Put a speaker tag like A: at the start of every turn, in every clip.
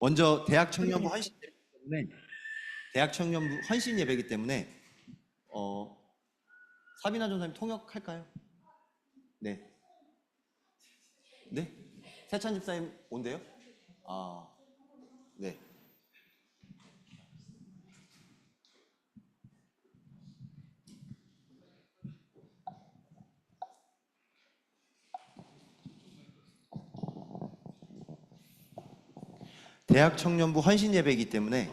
A: 먼저 대학 청년부 헌신 예배이기 때문에 사비나 전사님 통역할까요? 네. 네? 세찬 집사님 온대요? 아, 네. 대학 청년부 헌신 예배이기 때문에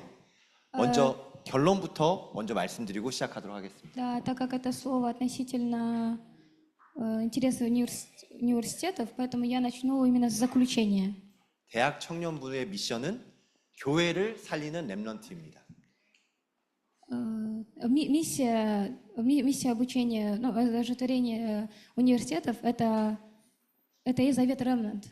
A: 먼저 결론부터 먼저 말씀드리고 시작하도록 하겠습니다.
B: Да, так как это слово относительно интереса университетов, поэтому я начну именно с заключения.
A: 대학 청년부의 미션은 교회를 살리는 렘넌트입니다.
B: Миссия обучения, оживотворения университетов это и завет Ремнант.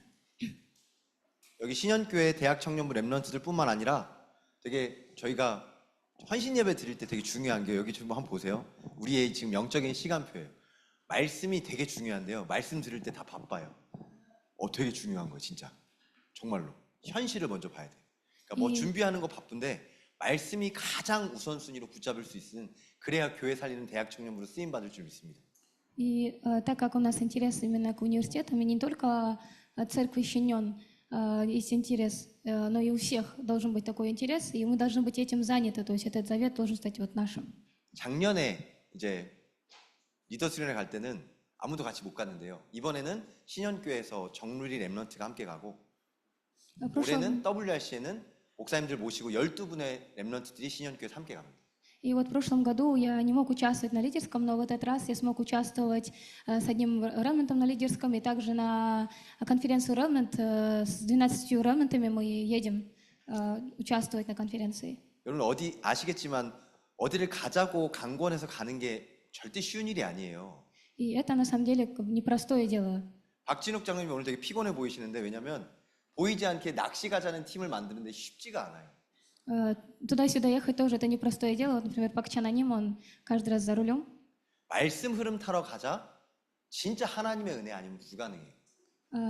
A: 여기 신현교회 대학 청년부 렘넌트들뿐만 아니라 되게 저희가 헌신 예배 드릴 때 되게 중요한 게 여기 좀 한번 보세요. 우리의 지금 영적인 시간표예요. 말씀이 되게 중요한데요. 말씀 들을 때 다 바빠요. 되게 중요한 거예요, 진짜. 정말로. 현실을 먼저 봐야 돼요. 그러니까 뭐 준비하는 거 바쁜데 말씀이 가장 우선순위로 붙잡을 수 있는, 그래야 교회 살리는 대학 청년부로 쓰임 받을 줄 믿습니다.
B: И так как у нас интерес именно к университетам, и не только церкви щенен есть интерес, но и у всех должен быть такой интерес, и мы должны быть этим заняты, то есть этот завет должен стать вот нашим.
A: 작년에 이제 리더 수련회 갈 때는 아무도 같이 못 갔는데요. 이번에는 신현교회에서 정루리 렘넌트가 함께 가고, 올해는 WRC에는 목사님들 모시고 12분의 렘넌트들이 신현교회에서 함께 갑니다.
B: И вот в прошлом году я не мог участвовать на лидерском, но в этот раз я смог участвовать с одним ремнантом на лидерском, и также на конференцию ремнант с 12 ремнантами мы едем участвовать на конференции.
A: 여러분 어디 아시겠지만 어디를 가자고 강권해서 가는 게 절대 쉬운 일이 아니에요.
B: И это на самом деле непростое дело.
A: 박진욱 장로님이 오늘 되게 피곤해 보이시는데, 왜냐면 보이지 않게 낚시 가자는 팀을 만드는데 쉽지가 않아요.
B: Туда-сюда ехать тоже это непростое дело. Вот, например, Пак Чан Аним, он каждый раз за рулем.
A: 말씀 흐름 타러 가자. 진짜 하나님의 은혜 아니면 불가능해요.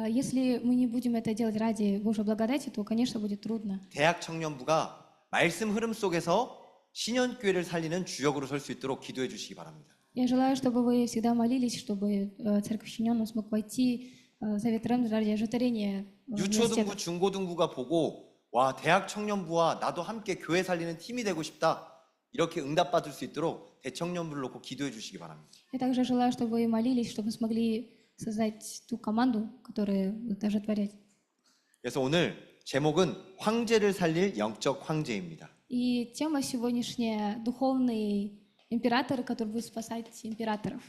B: Если мы не будем это делать ради Божьей благодати, то, конечно, будет трудно.
A: 대학 청년부가 말씀 흐름 속에서 신현교회를 살리는 주역으로 설 수 있도록 기도해 주시기 바랍니다.
B: Я желаю, чтобы вы всегда молились, чтобы церковь Щенена смог войти в Завет Ремнант ради оживотворения
A: 유초등부,
B: университета.
A: 중고등부가 보고 와, 대학 청년부와 나도 함께 교회 살리는 팀이 되고 싶다, 이렇게 응답받을 수 있도록 대청년부를 놓고 기도해 주시기 바랍니다.
B: Я также желаю, чтобы вы молились, чтобы мы смогли создать ту команду, которая будет оживотворять.
A: 그래서 오늘 제목은 황제를 살릴 영적 황제입니다.
B: И тема сегодняшняя — духовный император, который будет спасать императоров.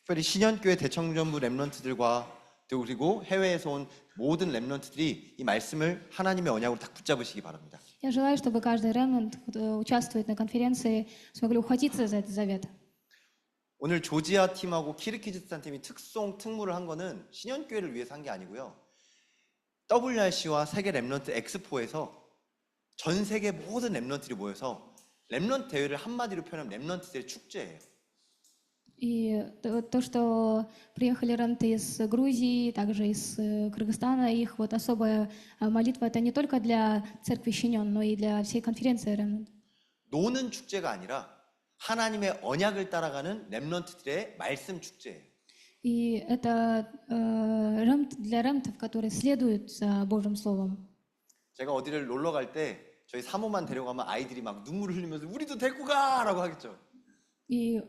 A: 특별히 신현교회 대청년부 렘넌트들과 또 그리고 해외에서 온 모든 렘넌트들이 이 말씀을 하나님의 언약으로 딱 붙잡으시기 바랍니다.
B: Я желаю, чтобы каждый ремнант, кто участвует на конференции, смогли ухватиться за этот завет.
A: 오늘 조지아 팀하고 키르키즈스탄 팀이 특무를 한 거는 신현교회를 위해서 한 게 아니고요. WRC와 세계 렘넌트 엑스포에서 전 세계 모든 렘넌트들이 모여서 렘넌트 대회를 한마디로 표현하면 렘넌트들의 축제예요.
B: И то, что приехали ремнанты из Грузии, также из Кыргызстана, их вот особая молитва — это не только для церкви Щенен, но и для всей конференции ремнант.
A: 노는 축제가 아니라 하나님의 언약을 따라가는 렘넌트들의 말씀 축제예요.
B: И это для ремнантов, которые следуют за Божьим Словом.
A: 제가 어디를 놀러 갈 때 저희 사모만 데려가면 아이들이 막 눈물을 흘리면서 우리도 데리고 가라고 하겠죠.
B: И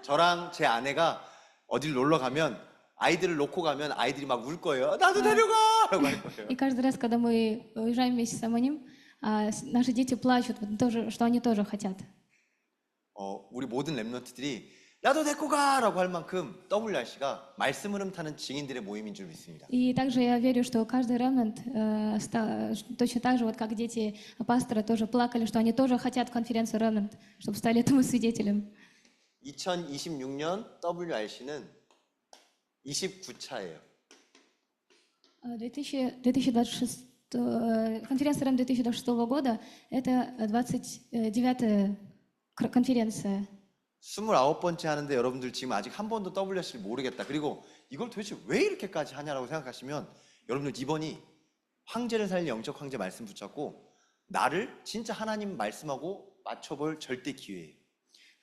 A: 저랑 제 아내가 어디를 놀러 가면 아이들을 놓고 가면 아이들이 막 울 거예요. 나도 데려가라고 할 거예요.
B: И каждый раз, когда мы уезжаем вместе с Амоним, наши дети плачут, что они тоже хотят.
A: 우리 모든 렘넌트들이 나도 데리고 가라고 할 만큼 WRC가 말씀 흐름 타는 증인들의 모임인 줄 믿습니다.
B: И также я верю, что каждый ремнант точно так же, вот как дети пастора тоже плакали, что они тоже хотят в конференцию ремнант, чтобы стали этому свидетелем.
A: 2026년 WRC는 29차예요.
B: 2026 Конференция РЭМ 2026 года — это 29-я конференция.
A: 29번째 하는데 여러분들 지금 아직 한 번도 WRC를 모르겠다. 그리고 이걸 도대체 왜 이렇게까지 하냐라고 생각하시면 여러분들 이번이 황제를 살릴 영적 황제 말씀 붙잡고 나를 진짜 하나님 말씀하고 맞춰볼 절대 기회예요.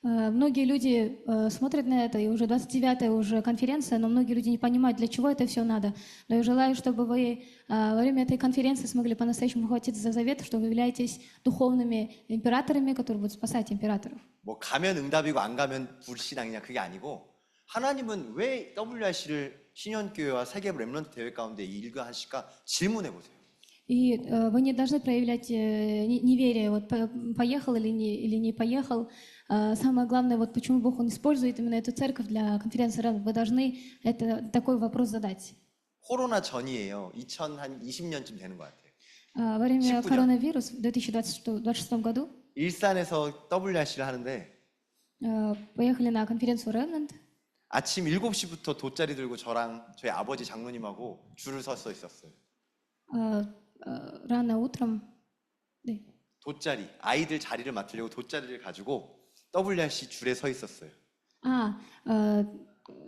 B: Многие люди смотрят на это, и уже 29-я уже конференция, но многие люди не понимают, для чего это все надо. Но я желаю, чтобы вы во время этой конференции смогли по-настоящему хватиться за завет, что вы являетесь духовными императорами, которые будут спасать императоров.
A: 뭐 가면 응답이고 안 가면 불신앙이냐 그게 아니고 하나님은 왜 WRC를 신현교회와 세계 렘넌트 대회 가운데 일가하실까 질문해 보세요.
B: И вы не должны проявлять неверие, вот поехал или не поехал. Самое главное, вот почему Бог Он использует именно эту церковь для конференции РЭМ. Вы должны такой вопрос задать.
A: 코로나 전이에요. 2020년쯤 되는 것 같아요.
B: Во время
A: 19년.
B: коронавируса в 2026 году
A: 일산에서 WRC를 하는데
B: поехали на конференцию Remnant.
A: 아침 7시부터 돗자리 들고 저랑 저희 아버지 장로님하고 줄을 서서 있었어요.
B: Рано утром. 네.
A: 돗자리, 아이들 자리를 맡으려고 돗자리를 가지고 WRC 줄에 서 있었어요.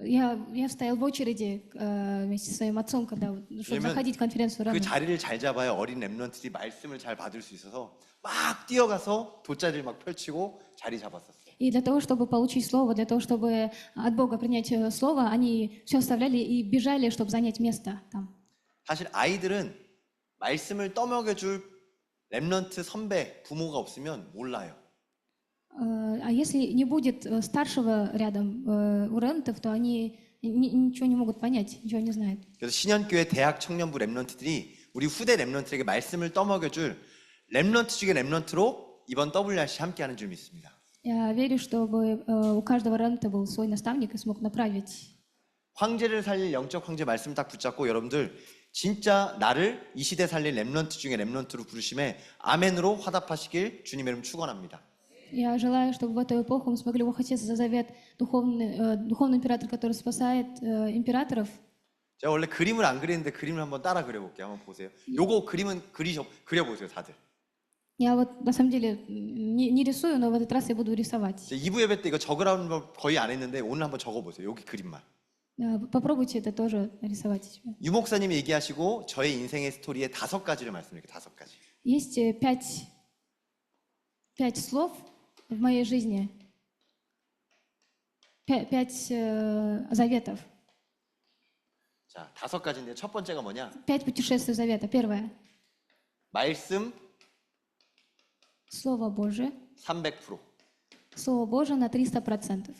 B: Я стоял в очереди вместе со своим отцом, когда, чтобы заходить в конференцию
A: 그
B: Remnant.
A: 자리를 잘 잡아야 어린 렘넌트들이 말씀을 잘 받을 수 있어서 막 뛰어가서 돗자리를 막 펼치고 자리 잡았었어요.
B: И для того, чтобы получить слово, для того, чтобы от Бога принять слово, они все оставляли и бежали, чтобы занять место там.
A: 사실 아이들은 말씀을 떠먹여줄 렘넌트 선배, 부모가 없으면 몰라요.
B: А если не будет старшего рядом у ремнантов, то они ничего не могут понять, ничего не знают.
A: 그래서 신현교회 대학 청년부 렘넌트들이 우리 후대 렘넌트에게 말씀을 떠먹여줄 렘넌트 중에 렘넌트로 이번 WRC 함께하는 줄 믿습니다.
B: Я верю, чтобы у каждого ремнанта был свой наставник и смог направить.
A: 황제를 살릴 영적 황제 말씀 딱 붙잡고 여러분들 진짜 나를 이 시대 살릴 렘넌트 중에 렘넌트로 부르심에 아멘으로 화답하시길 주님의 이름 축원합니다.
B: Я желаю, чтобы в эту эпоху мы смогли ухватиться за завет духовный император, который спасает императоров.
A: 제가 원래 그림을 안 그리는데 그림을 한번 따라 그려볼게요. 한번 보세요. 요거 그림은 그려보세요, 다들.
B: Я вот на самом деле не рисую, но в этот раз я буду рисовать.
A: 2부 예배 때 이거 적으라는 걸 거의 안 했는데 오늘 한번 적어보세요. 여기 그림만.
B: Попробуйте это тоже рисовать себе.
A: 유 목사님이 얘기하시고 저의 인생의 스토리에 5가지를 말씀드릴게요. 5가지.
B: Есть пять слов в моей жизни, пять заветов,
A: 자, 5가지인데 첫 번째가 뭐냐?
B: 5 путешествий завета. Первое.
A: 말씀
B: Слово Божие.
A: 300%.
B: Слово Божие на 300%.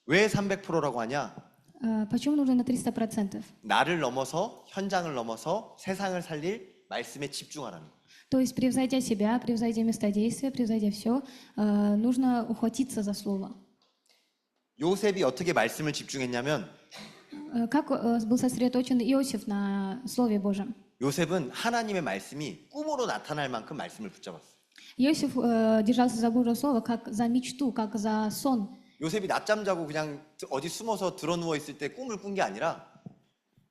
A: 왜 300%라고 하냐?
B: Почему нужно на 300%?
A: 나를 넘어서 현장을 넘어서 세상을 살릴 말씀에 집중하라는 거예요.
B: То есть, превзойдя себя, превзойдя местодействие, превзойдя все, нужно ухватиться за слово.
A: 요셉이 어떻게 말씀을 집중했냐면
B: Как был сосредоточен Иосиф на Слове Божьем?
A: 요셉은 하나님의 말씀이 꿈으로 나타날 만큼 말씀을 붙잡았어요.
B: Иосиф держался за Божье Слово как за мечту, как за сон.
A: 요셉이 낮잠 자고 그냥 어디 숨어서 드러 누워 있을 때 꿈을 꾼 게 아니라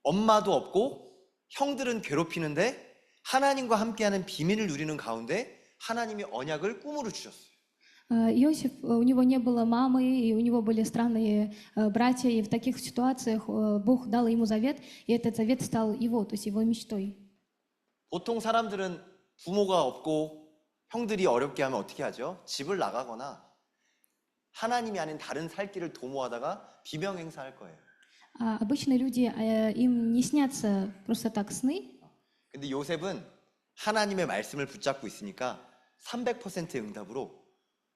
A: 엄마도 없고 형들은 괴롭히는데 하나님과 함께하는 비밀을 누리는 가운데 하나님이 언약을 꿈으로 주셨어요.
B: Иосиф, у него не было мамы, и у него были странные братья, и в таких ситуациях Бог дал ему завет, и этот завет стал его, то есть его мечтой.
A: 보통 사람들은 부모가 없고 형들이 어렵게 하면 어떻게 하죠? 집을 나가거나 하나님이 아닌 다른 살 길을 도모하다가 비명 행사할 거예요.
B: Обычно люди, им не снятся просто так сны.
A: 근데 요셉은 하나님의 말씀을 붙잡고 있으니까 300%의 응답으로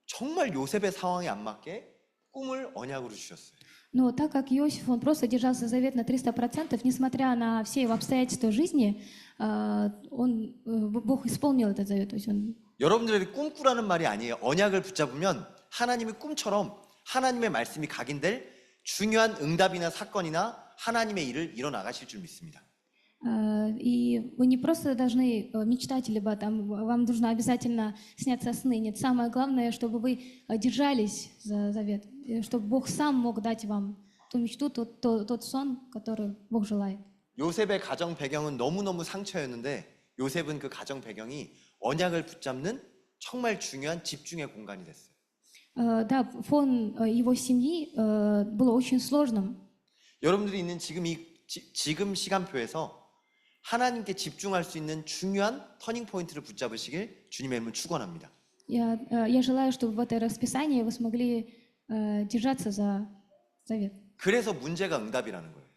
A: 정말 요셉의 상황에 안 맞게 꿈을 언약으로 주셨어요.
B: Но так как Иосиф, он просто держался завет на 300%, несмотря на все его обстоятельства жизни, Бог исполнил этот завет. То есть он...
A: 여러분들에게 꿈꾸라는 말이 아니에요. 언약을 붙잡으면 하나님의 꿈처럼 하나님의 말씀이 각인될 중요한 응답이나 사건이나 하나님의 일을 이뤄나가실 줄 믿습니다.
B: И вы не просто должны мечтать, либо там, вам нужно обязательно сняться сны. Нет, самое главное, чтобы вы держались за завет, чтобы Бог сам мог дать вам ту мечту, тот сон, который Бог желает.
A: 요셉의 가정 배경은 너무너무 상처였는데 요셉은 그 가정 배경이 언약을 붙잡는 정말 중요한 집중의 공간이 됐어요.
B: Да, фон его семьи был очень сложным.
A: 여러분들이 있는 지금 시간표에서 하나님께 집중할 수 있는 중요한 터닝 포인트를 붙잡으시길 주님의 이름으로 축원합니다.
B: Я желаю, чтобы в это расписание вы смогли держаться за завет.
A: 그래서 문제가 응답이라는 거예요.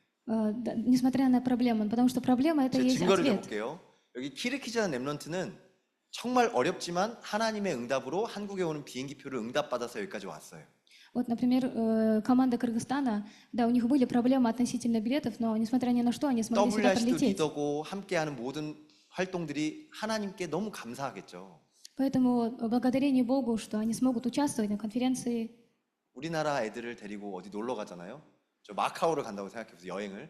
B: Несмотря на проблемы, потому что проблема это
A: 제
B: и есть
A: 증거를 좀
B: ответ.
A: 볼게요. 여기 키르키즈라는 렘넌트는 정말 어렵지만 하나님의 응답으로 한국에 오는 비행기표를 응답받아서 여기까지 왔어요.
B: Вот, например, команда Кыргызстана, да, у них были проблемы относительно билетов, но несмотря ни на что, они смогли сюда
A: WRC도
B: прилететь.
A: 리더고 함께하는 모든 활동들이 하나님께 너무 감사하겠죠.
B: Поэтому благодарение Богу, что они смогут участвовать на конференции.
A: 우리나라 애들을 데리고 어디 놀러 가잖아요. 저 마카오를 간다고 생각해보세요. 여행을.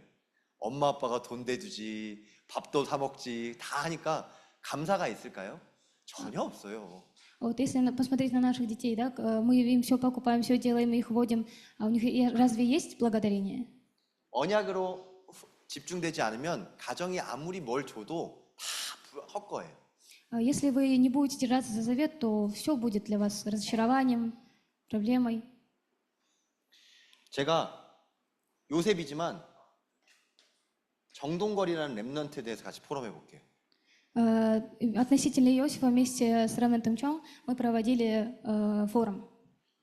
A: 엄마 아빠가 돈 대주지, 밥도 사 먹지, 다 하니까 감사가 있을까요? 전혀 없어요.
B: Вот если посмотреть на наших детей, да, мы им все покупаем, все делаем, их водим, а у них разве есть благодарение?
A: 언약으로 집중되지 않으면 가정이 아무리 뭘 줘도 다 헛거예요.
B: Если вы не будете держаться за завет, то все будет для вас разочарованием, проблемой.
A: 제가 요셉이지만 정동걸이라는 렘넌트에 대해서 같이 포럼해 볼게요.
B: Относительно Иосифа вместе с Ремнантом Чон мы проводили форум.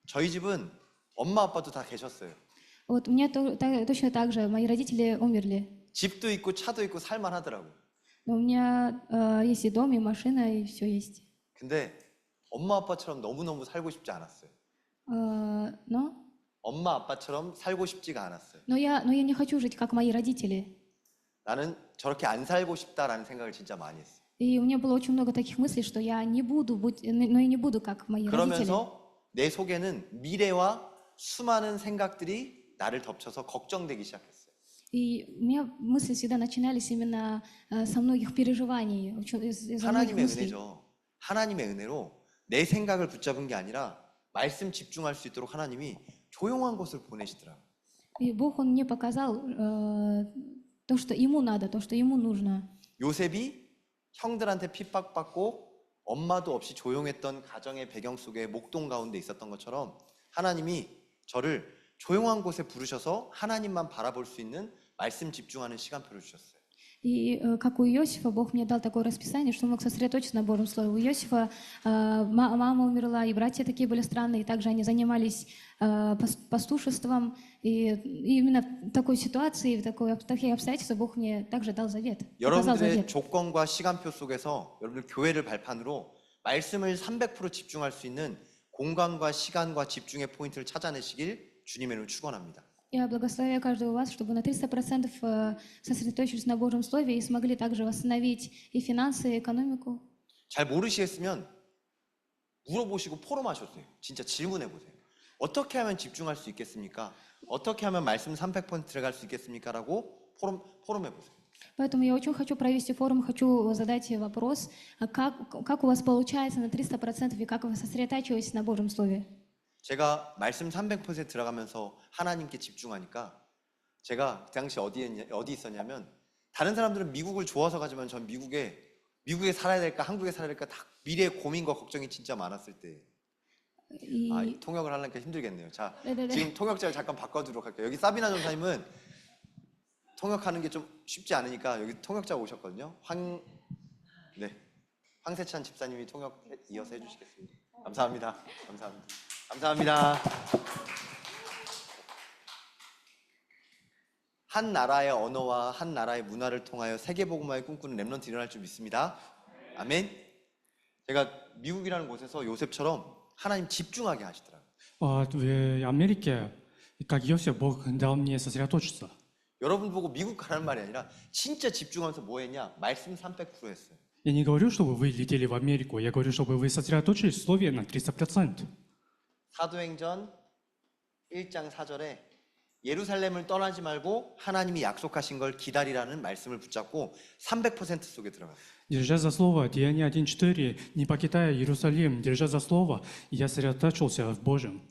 A: 저희 집은 엄마 아빠도 다 계셨어요.
B: Вот у меня точно так же, мои родители умерли.
A: 집도 있고 차도 있고 살만 하더라고.
B: Но у меня есть и дом, и машина, и все есть.
A: 근데 엄마 아빠처럼 너무너무 살고 싶지 않았어요.
B: Но
A: 엄마 아빠처럼 살고 싶지가 않았어요.
B: но я не хочу жить, как мои родители.
A: 나는 저렇게 안 살고 싶다라는 생각을 진짜 많이 했어요.
B: И у меня было очень много таких мыслей, что я не буду быть, но и не буду, как мои родители.
A: 그러면서 내 속에는 미래와 수많은 생각들이 나를 덮쳐서 걱정되기 시작했어요.
B: И у меня мысли всегда начинались именно со многих переживаний, из-за многих
A: 하나님의
B: мыслей.
A: 은혜죠. 하나님의 은혜로 내 생각을 붙잡은 게 아니라 말씀 집중할 수 있도록 하나님이 조용한 곳을 보내시더라고요.
B: И Бог, Он мне показал то, что Ему надо, то, что Ему нужно.
A: 요셉이 형들한테 핍박받고 엄마도 없이 조용했던 가정의 배경 속에 목동 가운데 있었던 것처럼 하나님이 저를 조용한 곳에 부르셔서 하나님만 바라볼 수 있는 말씀 집중하는 시간표를 주셨어요.
B: И как у Иосифа, Бог мне дал такое расписание, что мог сосредоточиться на Божьем Слове. У Иосифа мама умерла, и братья такие были странные, также они занимались пастушеством. И именно в такой ситуации, в таких обстоятельствах Бог мне также дал завет. Показал
A: 여러분들의
B: завет.
A: 조건과 시간표 속에서 여러분들 교회를 발판으로 말씀을 300% 집중할 수 있는 공간과 시간과 집중의 포인트를 찾아내시길 주님의 이름으로 축원합니다.
B: Я благословляю каждого вас, чтобы на 300% сосредоточились на Божьем Слове и смогли также восстановить и финансы, и экономику.
A: 잘 모르시겠으면 물어보시고 포럼하셔도 돼요. 진짜 질문해 보세요. 어떻게 하면 집중할 수 있겠습니까? 어떻게 하면 말씀 300% 들어갈 수 있겠습니까? 라고 포럼해 보세요.
B: Поэтому я очень хочу провести форум, хочу задать вопрос, как у вас получается на 300% и как вы сосредотачиваетесь на Божьем Слове.
A: 제가 말씀 300% 들어가면서 하나님께 집중하니까 제가 그 당시 어디 있었냐면 다른 사람들은 미국을 좋아서 가지만 전 미국에 살아야 될까 한국에 살아야 될까 다 미래의 고민과 걱정이 진짜 많았을 때 통역을 하려니까 힘들겠네요. 자,
B: 네네네.
A: 지금 통역자를 잠깐 바꿔주도록 할게요. 여기 사비나 전사님은 통역하는 게 좀 쉽지 않으니까 여기 통역자가 오셨거든요. 황세찬 집사님이 통역 이어서 해주시겠습니다. 감사합니다. 감사합니다. 한 나라의 언어와 한 나라의 문화를 통하여 세계복음화의 꿈꾸는 렘넌트 일어날 줄 믿습니다. 아멘. 제가 미국이라는 곳에서 요셉처럼 하나님 집중하게 하시더라고요.
C: В Америке, как Иосиф, Бог дал мне сосредоточиться.
A: 여러분 보고 미국 가라는 말이 아니라 진짜 집중하면서 뭐 했냐? 말씀 300% 했어요.
C: Я не говорю, чтобы вы летели в Америку, я говорю, чтобы вы сосредоточились в Слове на 300%.
A: 사도행전 1장 4절에 예루살렘을 떠나지 말고 하나님이 약속하신 걸 기다리라는 말씀을 붙잡고 300% 속에 들어갔어요.
C: Держа за слово, Деяния 1:4, не покидая Иерусалим, держа за слово, я сосредоточился в Божьем.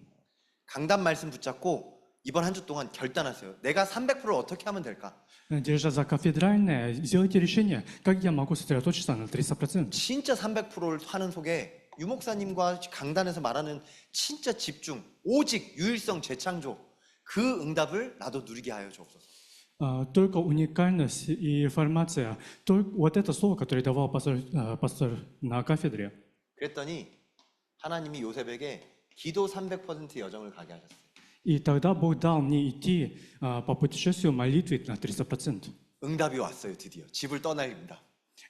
A: 강단 말씀 붙잡고 이번 한 주 동안 결단하세요. 내가 300%를 어떻게 하면 될까?
C: Держа за кафедральное, сделайте решение, как я могу сосредоточиться на 300%.
A: 진짜 300%를 하는 속에 유목사님과 강단에서 말하는 진짜 집중, 오직 유일성 재창조 그 응답을 나도 누리게 하여 주옵소서.
C: Только уникальность и информация, только вот это слово, которое давал пастор на кафедре.
A: 그랬더니 하나님이 요셉에게 기도 300% 여정을 가게 하셨어요.
C: И тогда Бог дал мне идти по путешествию молитвы на 300%.
A: 응답이 왔어요, 드디어. 집을 떠날 응답.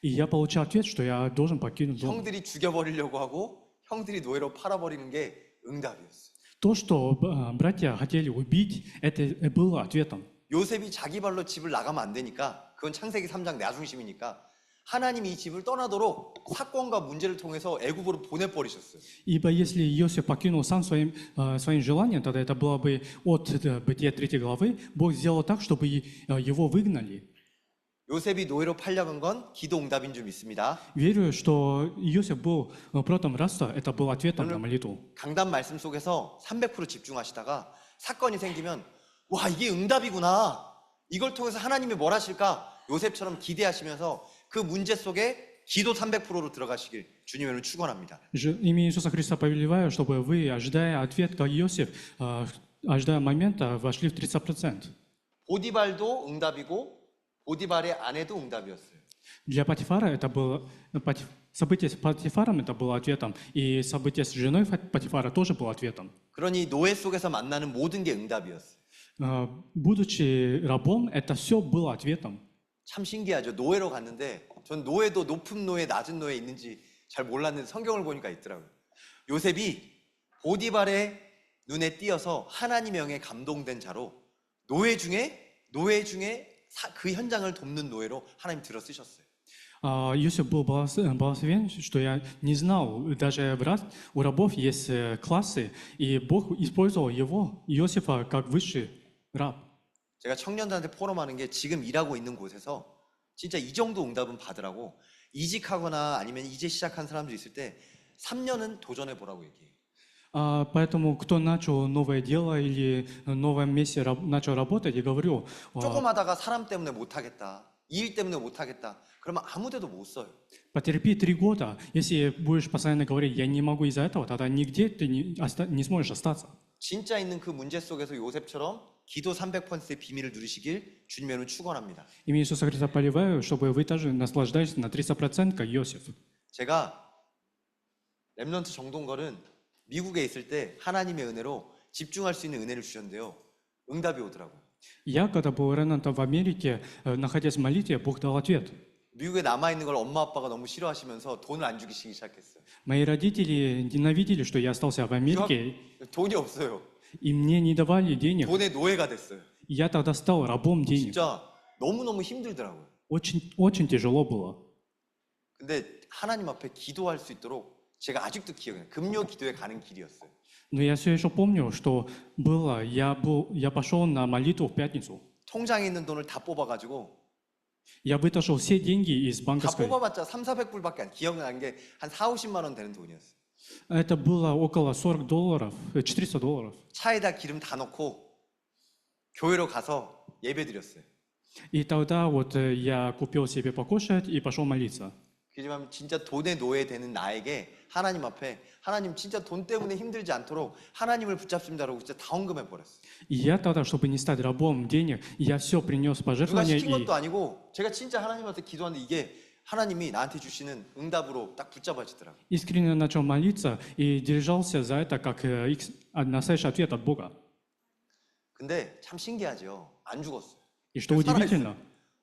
C: И я получил ответ, что я должен покинуть дом.
A: 형들이 죽여버리려고 하고 형들이 노예로 팔아버리는 게 응답이었어요.
C: То, что братья хотели убить, это было ответом.
A: 요셉이 자기 발로 집을 나가면 안 되니까 그건 창세기 3장 내 중심이니까 하나님이 이 집을 떠나도록 사건과 문제를 통해서 애굽으로 보내버리셨어요.
C: Ибо если Иосиф покинул сам своим желанием, тогда это было бы от Бытия 3 главы, Бог сделал так, чтобы его выгнали.
A: 요셉이 노예로 팔려간 건 기도 응답인 줄 믿습니다.
C: Верю, что Иосиф был протом рабства, это был ответом на молитву.
A: 강단 말씀 속에서 300% 집중하시다가 사건이 생기면 와 이게 응답이구나. 이걸 통해서 하나님이 뭘 하실까? 요셉처럼 기대하시면서 그 문제 속에 기도 300%로 들어가시길 주님의 이름으로 축원합니다.
C: Имя Иисуса Христа повелеваю, чтобы вы, ожидая ответ, как Иосиф, ожидая момента, вошли в 30%.
A: 보디발도 응답이고 보디발의 아내도 응답이었어요.
C: Для Патифара это было событие с Патифаром это было ответом, и событие с женой Патифара тоже было ответом.
A: 그러니 노예 속에서 만나는 모든 게 응답이었어요.
C: Будучи рабом, это все было ответом.
A: 참 신기하죠. 노예로 갔는데 전 노예도 높은 노예, 낮은 노예 있는지 잘 몰랐는데 성경을 보니까 있더라고요. 요셉이 보디발의 눈에 띄어서 하나님의 영에 감동된 자로 노예 중에 그 현장을 돕는 노예로 하나님 들어 쓰셨어요.
C: Иосиф был благословен, что я не знал. Даже у рабов есть классы, и Бог использовал его, Иосифа, как высший раб.
A: 제가 청년들한테 포럼하는 게 지금 일하고 있는 곳에서 진짜 이 정도 응답은 받으라고 이직하거나 아니면 이제 시작한 사람도 있을 때 3년은 도전해 보라고 얘기해요.
C: Поэтому, кто начал новое дело или новое месте начал работать, я говорю,
A: 조금 하다가 사람 때문에 못하겠다, 일 때문에 못하겠다, 그러면 아무 데도 못 써요.
C: потерпи 3 года. Если будешь постоянно говорить, я не могу из-за этого, тогда нигде ты не сможешь остаться.
A: 진짜 있는 그 문제 속에서 요셉처럼 기도 300%의 비밀을 누리시길 주님의 이름으로 축원합니다.
C: Имя Иисуса Христа поливаю, чтобы вы также наслаждались на 300%, как Иосиф.
A: 제가 렘넌트 정동걸은 미국에 있을 때 하나님의 은혜로 집중할 수 있는 은혜를 주셨는데요. 응답이 오더라고요.
C: Я, когда был ремнантом в Америке, находясь в молитве, Бог дал ответ.
A: 미국에 남아있는 걸 엄마 아빠가 너무 싫어하시면서 돈을 안 주기 시작했어요.
C: Мои родители ненавидели, что я остался в Америке,
A: 돈이 없어요.
C: и мне не давали денег.
A: 돈의 노예가 됐어요.
C: И я тогда стал рабом денег.
A: 진짜 너무너무 힘들더라고요.
C: Очень тяжело было.
A: 근데 하나님 앞에 기도할 수 있도록 제가 아직도 기억해요. 금요 기도에 가는 길이었어요.
C: Но я все еще помню, что было, я пошел на молитву в пятницу.
A: 통장에 있는 돈을 다 뽑아가지고
C: Я вытащил все деньги из
A: 다
C: банковской.
A: 뽑아봤자 3,400불밖에 안 기억나는 게 한 4,50만 원 되는 돈이었어요.
C: Это было около $40, $400.
A: 차에다 기름 다 넣고 교회로 가서 예배 드렸어요.
C: И тогда вот я купил себе покушать и пошел молиться.
A: 그렇지만 진짜 돈의 노예 되는 나에게 하나님 앞에 하나님 진짜 돈 때문에 힘들지 않도록 하나님을 붙잡습니다라고 진짜 다 헌금해 버렸어요.
C: И я тогда, чтобы не стать рабом денег, я все принес
A: 누가
C: пожертвования.
A: 시킨 것도 아니고 제가 진짜 하나님한테 기도하는데 이게 하나님이 나한테 주시는 응답으로 딱 붙잡아지더라고요.
C: Искренне начал молиться и держался за это как настоящий ответ от Бога.
A: 근데 참 신기하죠. 안 죽었어요.
C: И что удивительно,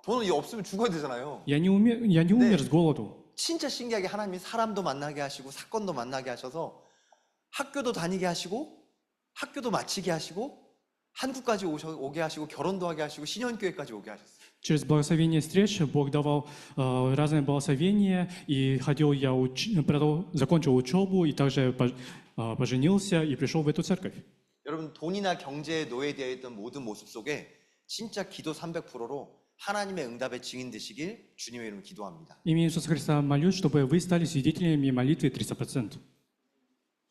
A: 돈은 없으면 죽어야 되잖아요.
C: я не умер с голоду.
A: 진짜 신기하게 하나님이 사람도 만나게 하시고 사건도 만나게 하셔서 학교도 다니게 하시고 학교도 마치게 하시고 한국까지 오게 하시고 결혼도 하게 하시고 신혼교회까지 오게 하셨어요.
C: Через благословение встреч Бог давал разные благословения, и ходил я, закончил учебу, и также поженился и пришел в эту церковь.
A: 여러분 돈이나 경제에 노예되어 있던 모든 모습 속에 진짜 기도 300%로 하나님의 응답의 증인 되시길 주님의 이름으로 기도합니다.
C: Имя Иисуса Христа молюсь, чтобы вы стали свидетелями молитвы 300%.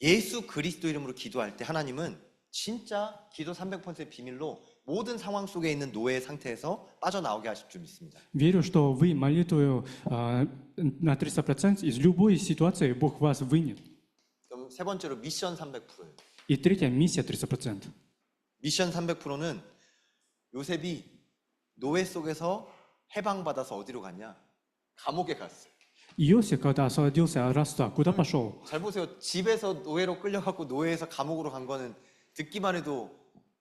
A: 예수 그리스도 이름으로 기도할 때 하나님은 진짜 기도 300%의 비밀로 모든 상황 속에 있는 노예의 상태에서 빠져나오게 하실 줄 믿습니다.
C: Верю, что вы молитвою на 300% из любой ситуации Бог вас вынет.
A: 그럼 세 번째로 미션 300%예요.
C: И третья миссия 300%.
A: 미션 300%는 요셉이 노예 속에서 해방받아서 어디로 갔냐? 감옥에 갔어요.
C: Иосиф, когда освободился от рабства, куда пошел?
A: 잘 보세요. 집에서 노예로 끌려갖고 노예에서 감옥으로 간 거는 듣기만 해도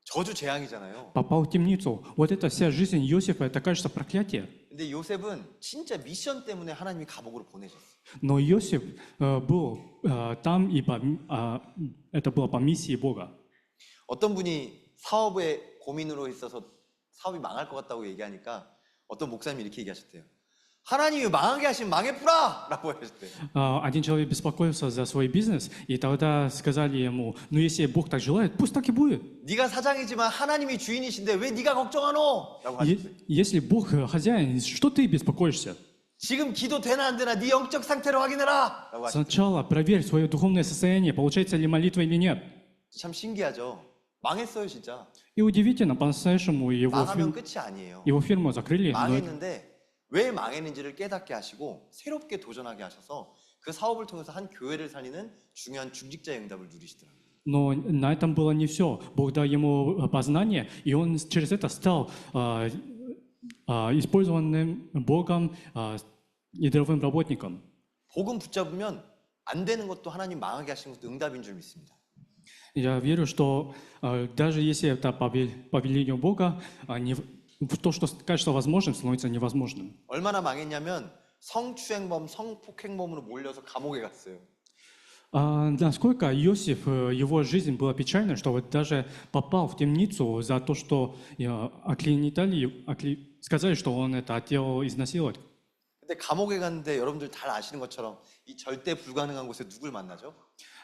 A: 저주 재앙이잖아요.
C: Попал в темницу. Вот эта вся жизнь Иосифа, это, кажется, проклятие.
A: 근데 요셉은 진짜 미션 때문에 하나님이 감옥으로 보내셨어요.
C: Но Иосиф был там, и это было по миссии Бога.
A: 어떤 분이 사업에 고민으로 있어서 사업이 망할 것 같다고 얘기하니까 어떤 목사님이 이렇게 얘기하셨대요. 하나님이 망하게 하시면 망해프라! 라고 하셨대요.
C: Один человек беспокоился за свой бизнес, и тогда сказали ему, ну если Бог так желает, пусть так и будет.
A: 네가 사장이지만 하나님이 주인이신데 왜 네가 걱정하노? 라고 하셨어요.
C: Если Бог хозяин, что ты беспокоишься?
A: 지금 기도 되나 안 되나 네 영적 상태를 확인해라! 라고 하셨어요.
C: Сначала проверь свое духовное состояние, получается ли молитва или нет.
A: 참 신기하죠. 망했어요 진짜.
C: И удивительно, по-настоящему
A: 망하면 끝이 아니에요.
C: его фирму закрыли, но
A: 망했는데 왜 망했는지를 깨닫게 하시고 새롭게 도전하게 하셔서 그 사업을 통해서 한 교회를 살리는 중요한 중직자의 응답을 누리시더라고요.
C: Но на этом было не все. Бог дал ему познание, и он через это стал использованным Богом ядровым работником.
A: 복음 붙잡으면 안 되는 것도 하나님 망하게 하시는 것도 응답인 줄 믿습니다.
C: Я верю, что даже если это по велению Бога, то, что кажется возможным, становится невозможным.
A: 얼마나 망했냐면 성추행범, 성폭행범으로 몰려서 감옥에 갔어요.
C: Насколько Иосиф, его жизнь была печальной, что вот даже попал в темницу за то, что сказали, что он это хотел изнасиловать.
A: 근데 감옥에 갔는데 여러분들 잘 아시는 것처럼 이 절대 불가능한 곳에 누굴 만나죠?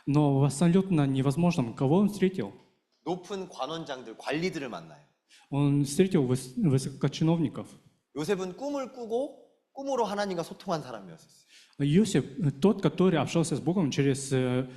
C: Но в абсолютно невозможном кого он встретил?
A: 높은 관원장들, 관리들을 만나요.
C: Он встретил высокочиновников.
A: 요셉은 꿈을 꾸고 꿈으로 하나님과 소통한 사람이었어요.
C: Иосиф, тот, который общался с Богом через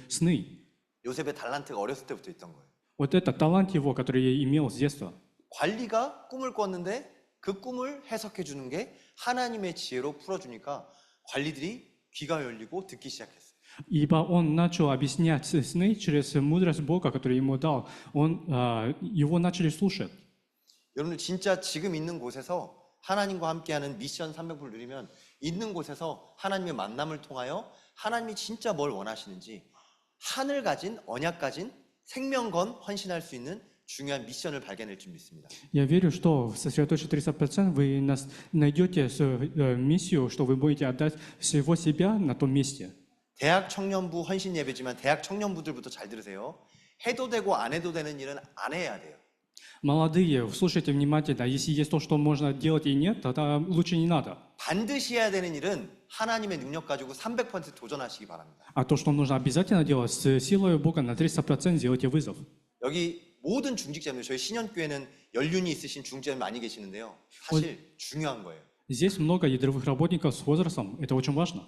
C: сны.
A: 요셉의 달란트가 어렸을 때부터 있던 거예요.
C: Вот это талант его, который я имел с детства.
A: 관리가 꿈을 꿨는데 그 꿈을 해석해 주는 게 하나님의 지혜로 풀어주니까 관리들이 귀가 열리고 듣기 시작했어요.
C: Ибо он начал объяснять сны через мудрость Бога, который ему дал. Его начали слушать.
A: 여러분들 진짜 지금 있는 곳에서 하나님과 함께하는 미션 300불 누리면 있는 곳에서 하나님의 만남을 통하여 하나님이 진짜 뭘 원하시는지 하늘 가진 언약 가진 생명 건 헌신할 수 있는 중요한 미션을 발견할 줄 믿습니다.
C: Я верю, что в сосредоточии 300% вы найдете миссию, что вы будете отдать всего себя на том месте.
A: 대학 청년부 헌신 예배지만 대학 청년부들부터 잘 들으세요. 해도 되고 안 해도 되는 일은 안 해야 돼요.
C: Молодые, слушайте внимательно. Если есть то, что можно делать и нет, тогда лучше не надо.
A: 반드시 해야 되는 일은 하나님의 능력 가지고 300% 도전하시기 바랍니다.
C: А то, что нужно обязательно делать, с силой Бога на 300% сделайте вызов.
A: 여기 모든 중직자님, 저희 신현교회는 연륜이 있으신 중직자님 많이 계시는데요. 사실 중요한 거예요.
C: Здесь много ядровых работников с возрастом. Это очень важно.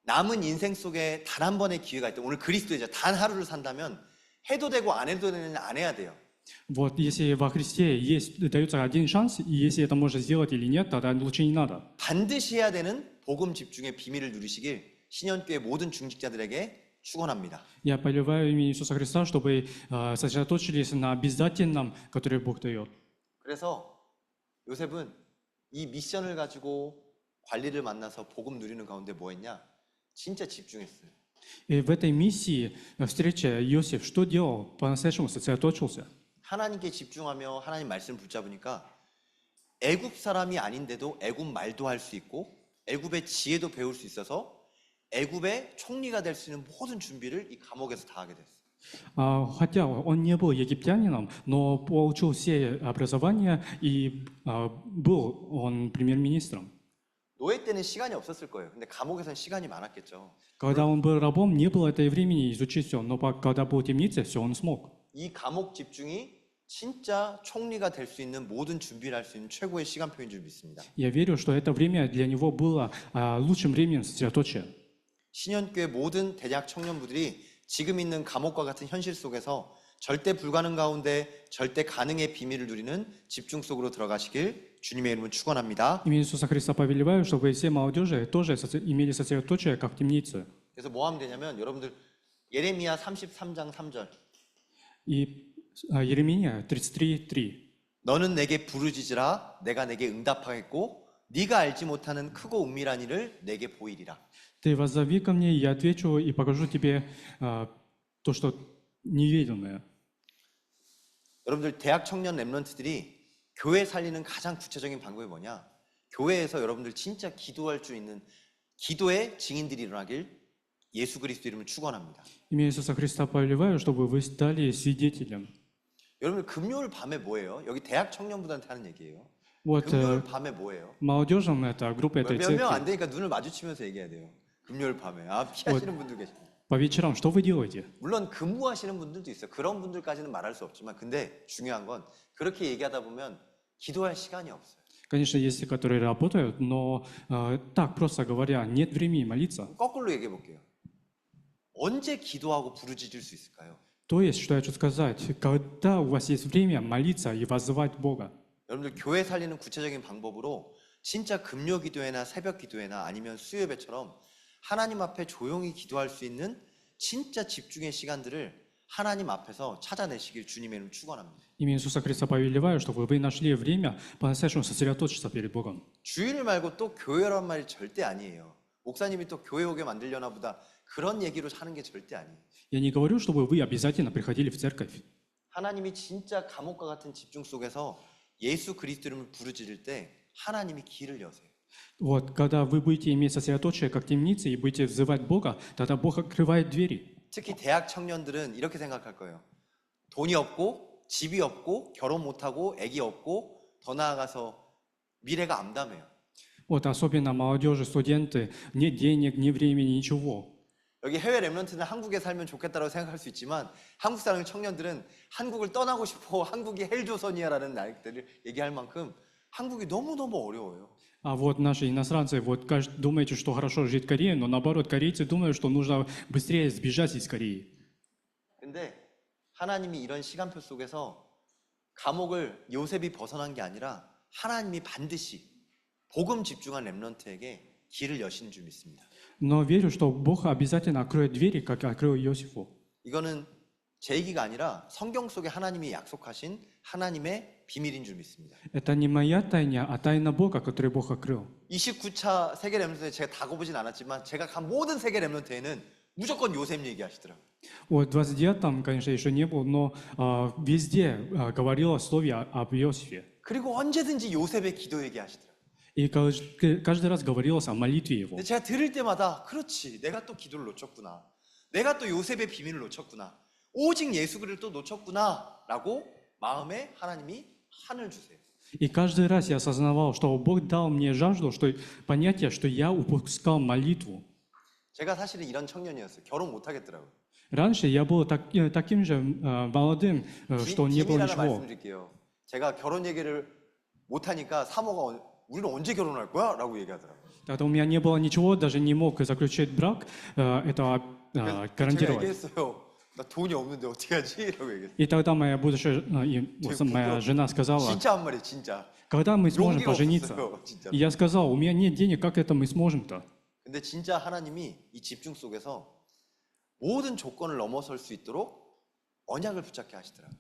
A: 남은 인생 속에 단 한 번의 기회가 있다. 오늘 그리스도이자 단 하루를 산다면 해도 되고 안 해도 되는 일 안 해야 돼요.
C: Вот если во Христе дается один шанс, и если это можно сделать или нет, тогда лучше не надо.
A: 반드시 해야 되는 복음 집중의 비밀을 누리시길 신현교회 모든 중직자들에게 축원합니다.
C: Я поливаю имя Иисуса Христа, чтобы сосредоточились на обязательном, который Бог дает.
A: 그래서 요셉은 이 미션을 가지고 관리를 만나서 복음 누리는 가운데 뭐 했냐? 진짜 집중했어요.
C: И в этой миссии встреча Иосиф что делал? По-настоящему сосредоточился.
A: 하나님께 집중하며 하나님 말씀을 붙잡으니까 애굽 사람이 아닌데도 애굽 말도 할 수 있고 애굽의 지혜도 배울 수 있어서 애굽의 총리가 될 수 있는 모든 준비를 이 감옥에서 다 하게 됐어요.
C: Хотя он не был египтянином, но получил все образования и был он премьер-министром.
A: 노예 때는 시간이 없었을 거예요. 근데 감옥에서는 시간이 많았겠죠.
C: Когда он был рабом, не было этой времени изучить все, но когда был в темнице, все он смог.
A: 이 감옥 집중이 진짜 총리가 될 수 있는 모든 준비를 할 수 있는 최고의 시간표인 줄 믿습니다.
C: Я верю, что это время для него было лучшим временем сосредоточия.
A: 신현교회 모든 대학 청년부들이 지금 있는 감옥과 같은 현실 속에서 절대 불가능 가운데 절대 가능의 비밀을 누리는 집중 속으로 들어가시길 주님의 이름으로 축원합니다.
C: Имя Иисуса Христа повелеваю, чтобы все молодежи тоже имели сосредоточие, как в темнице.
A: 그래서 뭐 하면 되냐면 여러분들 예레미야 33장 3절
C: И Еремия 33:3.
A: 너는 내게 부르짖으라 내가 내게 응답하겠고 네가 알지 못하는 크고 은밀한 일을 내게 보이리라.
C: Ты воззови ко мне, и я отвечу и покажу тебе то, что неведомое.
A: 여러분들 대학 청년 랩런트들이 교회 살리는 가장 구체적인 방법이 뭐냐? 교회에서 여러분들 진짜 기도할 수 있는 기도의 증인들이 일어나길 예수 그리스도 이름을 축원합니다.
C: Имя Иисуса Христа повелеваю, чтобы вы стали свидетелем.
A: 여러분들 금요일 밤에 뭐예요? 여기 대학 청년분들한테 하는 얘기예요.
C: Вот
A: 금요일 밤에 뭐예요?
C: молодежам это группа этой
A: 몇 명 안
C: церкви.
A: 되니까 눈을 마주치면서 얘기해야 돼요. 금요일 밤에 피하시는 분들 계시고
C: По вечерам что вы делаете?
A: 물론 근무하시는 분들도 있어요. 그런 분들까지는 말할 수 없지만 근데 중요한 건 그렇게 얘기하다 보면 기도할 시간이 없어요.
C: Конечно, есть те, которые работают, но так, просто говоря, нет времени молиться.
A: 거꾸로 얘기해 볼게요. 언제 기도하고 부르짖을 수 있을까요?
C: То есть, что я хочу сказать, когда у вас есть время молиться и воззвать Бога,
A: 여러분들 교회 살리는 구체적인 방법으로 진짜 금요 기도회나 새벽 기도회나 아니면 수요예배처럼 하나님 앞에 조용히 기도할 수 있는 진짜 집중의 시간들을 하나님 앞에서 찾아내시길 주님의 이름 축원합니다.
C: имя Иисуса Христа повелеваю, чтобы вы нашли время по-настоящему сосредоточиться перед Богом.
A: 주일 말고 또 교회란 말이 절대 아니에요. 목사님이 또 교회 오게 만들려나 보다 그런 얘기로 하는 게 절대 아니에요.
C: Я не говорю, чтобы вы обязательно приходили в церковь.
A: 하나님이 진짜 감옥과 같은 집중 속에서 예수 그리스도 이름을 부르짖을 때 하나님이 길을 여세요.
C: Вот, когда вы будете иметь сосредоточие, как темницы, и будете взывать Бога, тогда Бог открывает двери.
A: 특히 대학 청년들은 이렇게 생각할 거예요. 돈이 없고 집이 없고 결혼 못하고 애기 없고 더 나아가서 미래가 암담해요.
C: Вот, особенно молодежи, студенты, нет денег, ни времени, ничего.
A: 여기 해외 랩런트는 한국에 살면 좋겠다고 생각할 수 있지만 한국 사람 청년들은 한국을 떠나고 싶어 한국이 헬조선이야라는 날들을 얘기할 만큼 한국이 너무너무 어려워요.
C: А вот наши иностранцы, вот думаете, что хорошо жить в Корее, но наоборот, корейцы думают, что нужно быстрее сбежать из Кореи.
A: 근데 하나님이 이런 시간표 속에서 감옥을 요셉이 벗어난 게 아니라 하나님이 반드시 복음 집중한 랩런트에게 길을 여신 줄 믿습니다.
C: Но верю, что Бог обязательно откроет двери, как открыл Иосифу.
A: 이거는 제 얘기가 아니라 성경 속에 하나님이 약속하신 하나님의 비밀인 줄 믿습니다.
C: Это не моя тайна, а тайна Бога, которую Бог открыл.
A: 29차 세계 랩런트에 제가 다 가보진 않았지만 제가 간 모든 세계 랩런트에는 무조건 요셉 얘기하시더라고요.
C: Вот в 29-м, конечно, еще не был, но везде говорилось о слове об Иосифе.
A: 그리고 언제든지 요셉의 기도 얘기하시더라고요.
C: И каждый раз говорилось о молитве его.
A: 근데 제가 들을 때마다 그렇지 내가 또 기도를 놓쳤구나. 내가 또 요셉의 비밀을 놓쳤구나. 오직 예수 그리스도를 또 놓쳤구나 라고 마음에 하나님이 한을 주세요.
C: И каждый раз я осознавал, что Бог дал мне жажду, что понятие, что я упускал молитву.
A: 제가 사실은 이런 청년이었어요. 결혼 못 하겠더라고요.
C: Раньше я был таким же молодым, что не
A: 비밀
C: было
A: 하나
C: ничего.
A: 말씀드릴게요. 제가 결혼 얘기를 못 하니까 사모가 우리는 언제 결혼할 거야? 라고 얘기하더라고요.
C: Тогда у меня не было ничего, даже не мог заключить брак, это
A: 제가
C: гарантировать.
A: 얘기했어요. 나 돈이 없는데 어떻게 하지? 라고 얘기했어요.
C: И тогда моя будущая, моя жена сказала,
A: 진짜 한 말이에요. 진짜.
C: когда мы сможем
A: 용기가
C: пожениться?
A: 없었어요. 진짜.
C: И я сказал, у меня нет денег, как это мы сможем-то?
A: 근데 진짜 하나님이 이 집중 속에서 모든 조건을 넘어설 수 있도록 언약을 붙잡게 하시더라고요.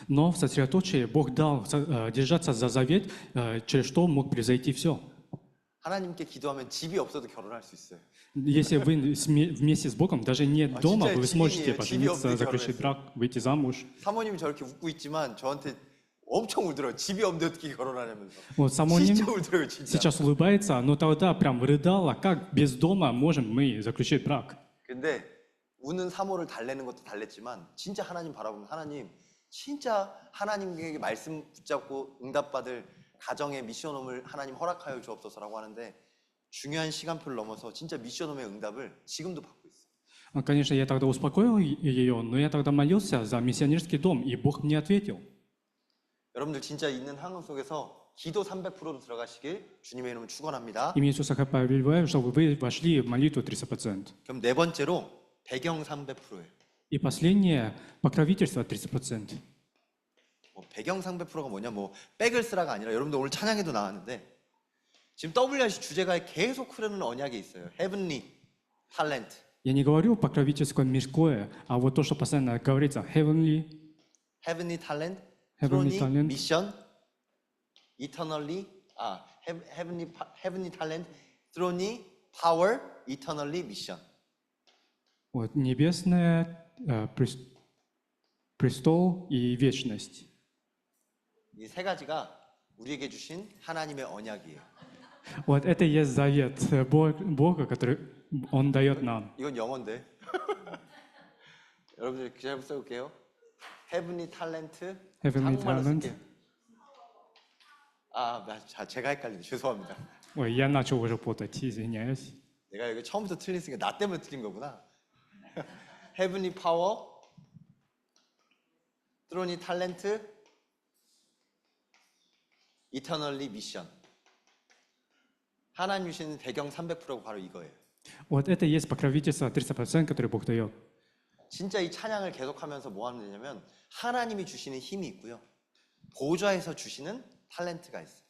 C: Но в сосредоточии Бог дал держаться за завет, через что мог произойти все.
A: 하나님께 기도하면 집이 없어도 결혼할 수 있어요.
C: Если вы вместе с Богом, даже нет дома,
A: 진짜
C: вы сможете
A: 집이에요.
C: пожениться,
A: 집이 없는
C: заключить брак, выйти замуж.
A: 사모님이 저렇게 웃고 있지만 저한테 엄청 울더라고요. 집이 없는데 어떻게 결혼하냐면서.
C: Вот Самоним
A: 진짜 울더라고요. 진짜.
C: сейчас улыбается, но тогда прям рыдала, как без дома можем мы заключить брак.
A: 근데 우는 사모를 달래는 것도 달랬지만 진짜 하나님 바라보면 하나님 진짜 하나님에게 말씀 붙잡고 응답받을 가정의 미션홈을 하나님 허락하여 주옵소서라고 하는데 중요한 시간표를 넘어서 진짜 미션홈의 응답을 지금도 받고 있어요.
C: Конечно, я тогда успокоил ее, но я тогда молился за миссионерский дом, и Бог мне ответил.
A: 여러분들 진짜 있는 상황 속에서 기도 300%로 들어가시길 주님의 이름을 축원합니다.
C: Имя Иисуса повелеваю, чтобы вы вошли в молитву 300%.
A: 그럼 네 번째로 배경 300%예요.
C: И последнее, покровительство 30%.
A: 뭐 배경 상배 프로가 뭐냐, 뭐 백을 쓰라가 아니라 여러분들 오늘 찬양에도 나왔는데 지금 WRC 주제가에 계속 흐르는 언약이 있어요. Heavenly Talent.
C: Я не говорю покровительское мирское, а вот то, что постоянно говорится, heavenly,
A: Heavenly Talent,
C: Heavenly
A: Throne,
C: Talent.
A: Mission, Eternally, Heavenly Talent, Throne, Power, Eternally, Mission.
C: вот, небесное, престол и вечность.
A: 이 세 가지가 우리에게 주신 하나님의 언약이에요.
C: Вот это и есть завет Бога, который Он дает нам.
A: 이건 영어인데. 여러분들 그 잘못 써볼게요. Heavenly Talent,
C: Heavenly
A: 한국말로
C: Talent.
A: 쓸게요. 제가 헷갈리네. 죄송합니다.
C: Ой, я начал уже путать, извиняюсь.
A: 내가 여기 처음부터 틀렸으니까 나 때문에 틀린 거구나. Heavenly Power, Throne Talent, Eternally Mission. 하나님 주신 배경 300%가 바로 이거예요.
C: Вот это и есть покровительство 30%, которое Бог дает.
A: 진짜 이 찬양을 계속하면서 뭐 하면 되냐면 하나님이 주시는 힘이 있고요. 보좌에서 주시는 탤런트가 있어요.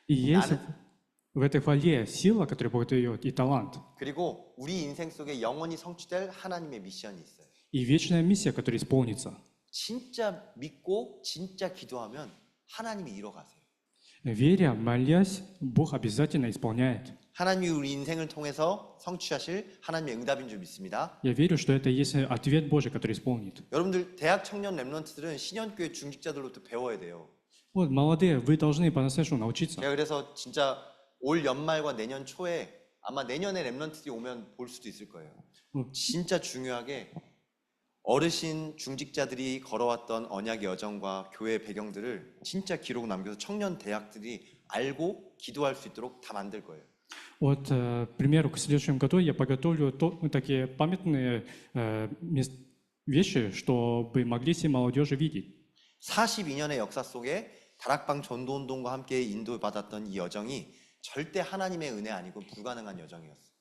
C: И есть
A: 나는-
C: в этой хвале сила, которую Бог дает, и талант.
A: 그리고 우리 인생 속에 영원히 성취될 하나님의 미션이 있어요.
C: И вечная миссия, которая исполнится.
A: 진짜 믿고 진짜 기도하면 하나님이 이뤄가세요.
C: Веря, молясь, Бог обязательно исполняет.
A: 하나님이 우리 인생을 통해서 성취하실 하나님의 응답인 줄 믿습니다.
C: Я верю, что это есть ответ Божий, который исполнит.
A: 여러분들 대학 청년 랩런트들은 신현교회 중직자들로부터 배워야 돼요.
C: Вот, молодые, вы должны по-настоящему научиться.
A: 제가 그래서 진짜 올 연말과 내년 초에 아마 내년에 랩런트들이 오면 볼 수도 있을 거예요. 진짜 중요하게 어르신 중직자들이 걸어왔던 언약의 여정과 교회의 배경들을 진짜 기록 남겨서 청년 대학들이 알고 기도할 수 있도록 다 만들 거예요.
C: Вот, к примеру, к следующему году я подготовлю такие памятные вещи, чтобы могли все молодежи видеть.
A: 42년의 역사 속에 다락방 전도운동과 함께 인도받았던 이 여정이 절대 하나님의 은혜 아니고 불가능한 여정이었어요.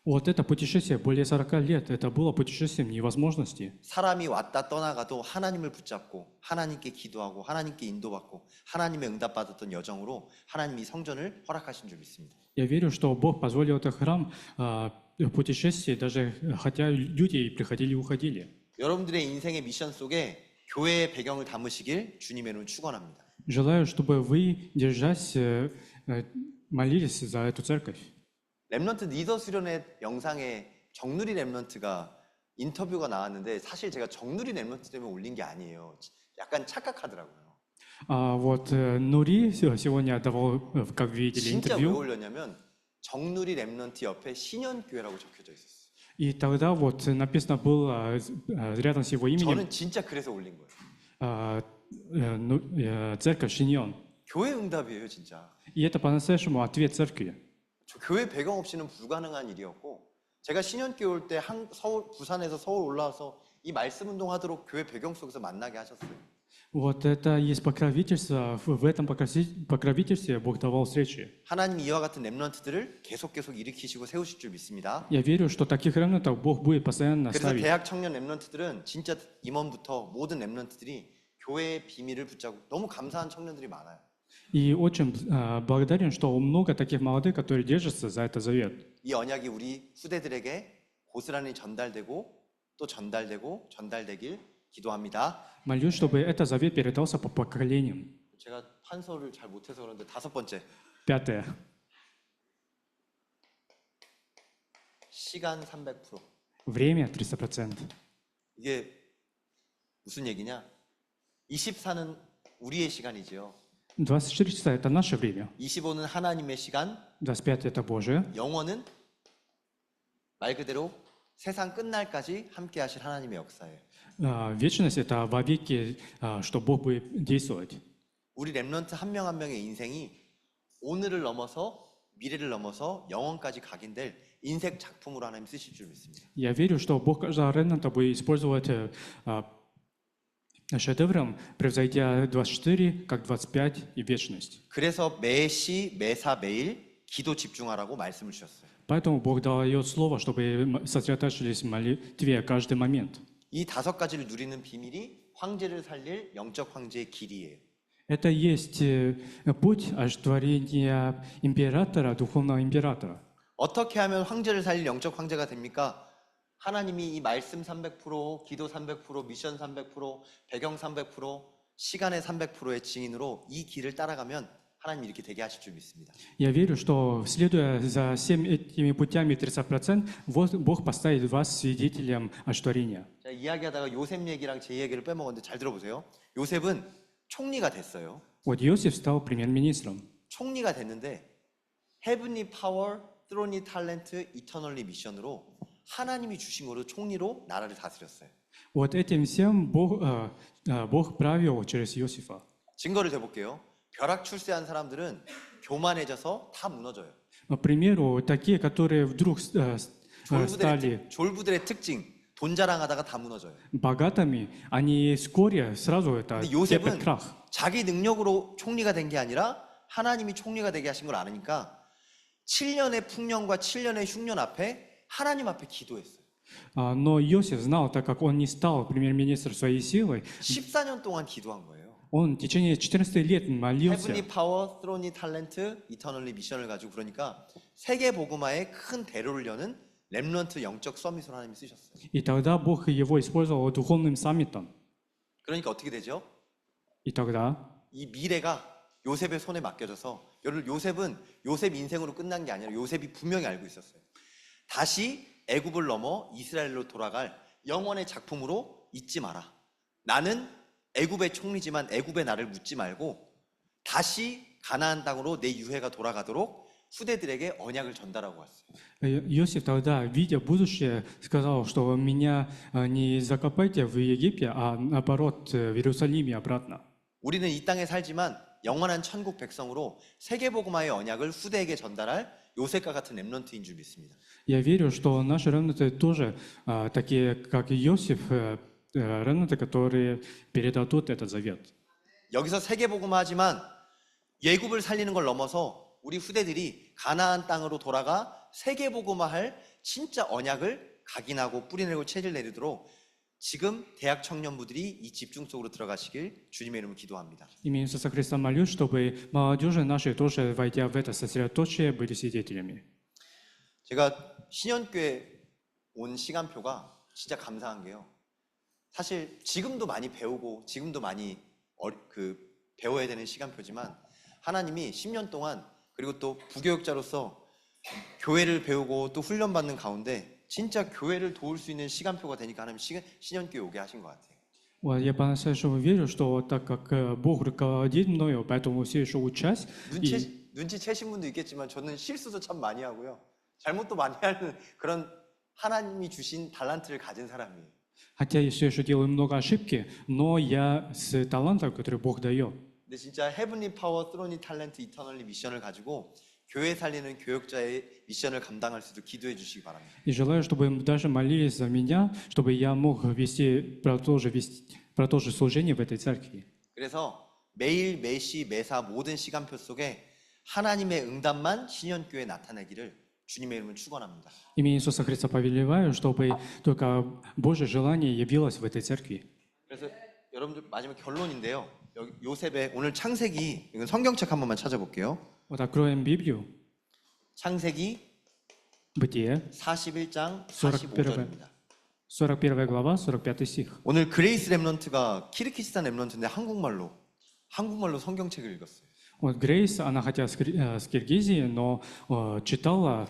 C: Вот это путешествие более 40 лет, это было путешествием невозможности.
A: 사람이 왔다 떠나가도 하나님을 붙잡고 하나님께 기도하고 하나님께 인도받고 하나님의 응답받았던 여정으로 하나님이 성전을 허락하신 줄 믿습니다.
C: Я верю, что Бог позволил этот храм путешествие, даже хотя люди приходили и уходили.
A: 여러분들의 인생의 미션 속에 교회의 배경을 담으시길 주님의 이름으로 축원합니다.
C: Желаю, чтобы вы, держась, молились за эту церковь.
A: 랩런트 리더 수련회 영상에 정누리 랩런트가 인터뷰가 나왔는데 사실 제가 정누리 랩런트 때문에 올린 게 아니에요. 약간 착각하더라고요.
C: Вот Нури сегодня давал, как видели,
A: 진짜 왜
C: интервью.
A: 올렸냐면 정누리 랩런트 옆에 신현교회라고 적혀져 있었어요.
C: И тогда вот написано было рядом с его именем
A: 저는 진짜 그래서 올린 거예요.
C: церковь Шиньон.
A: 교회 응답이에요, 진짜.
C: И это по-настоящему ответ церкви.
A: 저 교회 배경 없이는 불가능한 일이었고 제가 신현교회 올 때 부산에서 서울 올라와서 이 말씀 운동하도록 교회 배경 속에서 만나게 하셨어요.
C: Вот это есть покровительство. В этом покровительстве Бог давал встречи.
A: 하나님 이와 같은 랩런트들을 계속 일으키시고 세우실 줄 믿습니다.
C: Я верю, что таких ремнантов Бог будет постоянно
A: 그래서
C: ставить.
A: 대학 청년 랩런트들은 진짜 임원부터 모든 랩런트들이 교회의 비밀을 붙잡고 너무 감사한 청년들이 많아요.
C: И очень благодарен, что много таких молодых, которые держатся за этот завет.
A: 이 언약이 우리 후대들에게 고스란히 전달되고 또 전달되길 기도합니다.
C: Молюсь, чтобы этот завет передался по поколениям.
A: 제가 판서를 잘 못해서 그런데 5번째,
C: Пятое.
A: 시간 300%.
C: Время 300%.
A: 이게 무슨 얘기냐? 24는 우리의 시간이지요.
C: 24 часа – это наше время.
A: 25는 하나님의 시간,
C: 25 – это Божие.
A: 영원은 말 그대로 세상 끝날까지 함께 하실 하나님의 역사예요.
C: Вечность – это вовеки, что Бог будет действовать.
A: 우리 랩런트 한 명 한 명의 인생이 오늘을 넘어서 미래를 넘어서 영원까지 각인될 인생 작품으로 하나님 쓰실 줄 믿습니다.
C: Я верю, что Бог каждого ремнанта будет использовать шедевром, превзойдя 24, как 25 и вечность.
A: 그래서 매시, 매사, 매일 기도 집중하라고 말씀을 주셨어요.
C: Поэтому Бог дает слово, чтобы сосредоточились в молитве каждый момент.
A: 이 5가지를 누리는 비밀이 황제를 살릴 영적 황제의 길이에요.
C: Это есть путь ожестворения императора, духовного императора.
A: 어떻게 하면 황제를 살릴 영적 황제가 됩니까? 하나님이 이 말씀 300%, 기도 300%, 미션 300%, 배경 300%, 시간의 300%의 증인으로 이 길을 따라가면 하나님이 이렇게 되게 하실 줄 믿습니다.
C: Я верю, что следуя за всеми этими путями 30%, Бог поставит вас свидетелем ожестворения.
A: 자, 이야기하다가 요셉 얘기랑 제 얘기를 빼먹었는데 잘 들어보세요. 요셉은 총리가 됐어요.
C: Вот Иосиф стал премьер-министром.
A: 총리가 됐는데 Heavenly Power, Throne, Talent, Eternally 미션으로 하나님이 주신 거로 총리로 나라를 다스렸어요.
C: Вот этим всем Бог правил через Иосифа.
A: 증거를 대볼게요. 벼락 출세한 사람들은 교만해져서 다 무너져요.
C: К примеру, такие, которые вдруг стали
A: 졸부들의 특징, 돈 자랑하다가 다 무너져요.
C: богатыми, они вскоре сразу это
A: 근데
C: терпят
A: 요셉은
C: крах.
A: 자기 능력으로 총리가 된 게 아니라 하나님이 총리가 되게 하신 걸 아니까 7년의 풍년과 7년의 흉년 앞에 하나님 앞에 기도했어요.
C: Но Иосиф знал, так как он не стал премьер-министром своей силой,
A: 14년 동안 기도한 거예요.
C: он в течение 14 лет молился.
A: Heavenly Power, Throne, Talent, Eternally 미션을 가지고 그러니까 세계 복음화에 큰 대로를 여는 렘넌트 영적 서밋으로 하나님이 쓰셨어요.
C: И тогда Бог его использовал духовным саммитом.
A: 그러니까 어떻게 되죠?
C: И тогда
A: 이 미래가 요셉의 손에 맡겨져서 요셉은 요셉 인생으로 끝난 게 아니라 요셉이 분명히 알고 있었어요. 다시 애굽을 넘어 이스라엘로 돌아갈 영원의 작품으로 잊지 마라. 나는 애굽의 총리지만 애굽의 나를 묻지 말고 다시 가나안 땅으로 내 유해가 돌아가도록 후대들에게 언약을 전달하고 왔어요.
C: Иосиф тогда, видя будущее, сказал, что меня не закопайте в Египте, а наоборот в Иерусалиме обратно.
A: 우리는 이 땅에 살지만 영원한 천국 백성으로 세계복음화의 언약을 후대에게 전달할 요셉과 같은 렘넌트인 줄 믿습니다.
C: Я верю, что наши ремнанты тоже такие, как Иосиф, ремнанты, которые передадут этот завет.
A: 여기서 세계복음화하지만 예굽을 살리는 걸 넘어서 우리 후대들이 가나안 땅으로 돌아가 세계복음화할 진짜 언약을 각인하고 뿌리내고 체질 내리도록 지금 대학 청년부들이 이 집중 속으로 들어가시길 주님의 이름으로 기도합니다.
C: Имя Иисуса Христа молюсь, чтобы молодежи наши тоже, войдя в это сосредоточие, были свидетелями.
A: 제가 신현교회 온 시간표가 진짜 감사한 게요. 사실 지금도 많이 배우고 지금도 많이 배워야 되는 시간표지만 하나님이 10년 동안 그리고 또 부교육자로서 교회를 배우고 또 훈련받는 가운데 진짜 교회를 도울 수 있는 시간표가 되니까 하나님 신현교회 오게 하신 것 같아요.
C: Вот, я по-настоящему верю, что так как Бог руководит мною, поэтому все еще учась.
A: 눈치채신 분도 있겠지만 저는 실수도 참 많이 하고요. 잘못도 많이 하는 그런 하나님이 주신 달란트를 가진 사람이에요.
C: Хотя я все еще делаю много ошибки, но я с талантом, который Бог дает.
A: 근데 진짜 Heavenly Power, Throne, Talent, Eternally 미션을 가지고 교회 살리는 교역자의 미션을 감당할 수도 기도해 주시기 바랍니다.
C: И желаю, чтобы даже молились за меня, чтобы я мог продолжить служение в этой церкви.
A: 그래서 매일, 매시, 매사 모든 시간표 속에 하나님의 응답만 신현교회에 나타내기를 주님의 이름을 축원합니다.
C: Имя Иисуса Христа повелеваю, чтобы только Божье желание явилось в этой церкви.
A: 그래서 여러분들 마지막 결론인데요. 여기 요셉의 오늘 창세기 이건 성경책 한 번만 찾아볼게요.
C: Вот откроем Библию,
A: 창세기
C: Бытие,
A: 41장
C: 41
A: 45절입니다.
C: 41 глава, 45 стих.
A: 오늘 그레이스 렘넌트가 키르기스탄 렘넌트인데 한국말로 성경책을 읽었어요.
C: Вот Грейс, она хотя с Киргизии, но читала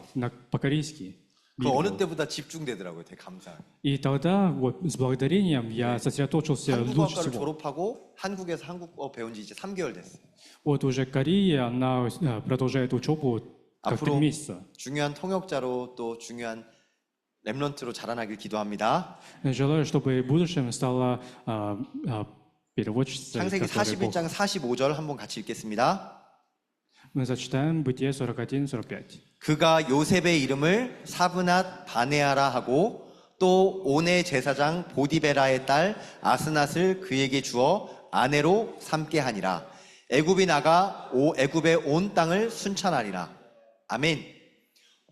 C: по-корейски.
A: 그 어느 때보다 집중되더라고요. 되게 감사하게.
C: И тогда вот с благодарением я сосредоточился лучше
A: 한국어과를
C: всего.
A: 졸업하고 한국에서 한국어 배운 지 이제 3개월 됐어요.
C: Вот уже Корея, она продолжает учебу как 3
A: 앞으로
C: месяца.
A: 중요한 통역자로 또 중요한 렘넌트로 자라나길 기도합니다.
C: Желаю, чтобы в будущем стала переводчицей.
A: 창세기
C: которой Бог-
A: 41장 45절 한번 같이 읽겠습니다.
C: Мы зачитаем Бытие 41-45.
A: 그가 요셉의 이름을 사브낫 바네아라 하고 또 온의 제사장 보디베라의 딸 아스낫을 그에게 주어 아내로 삼게 하니라. 애굽이 나가 애굽의 온 땅을 순찬하리라. 아멘.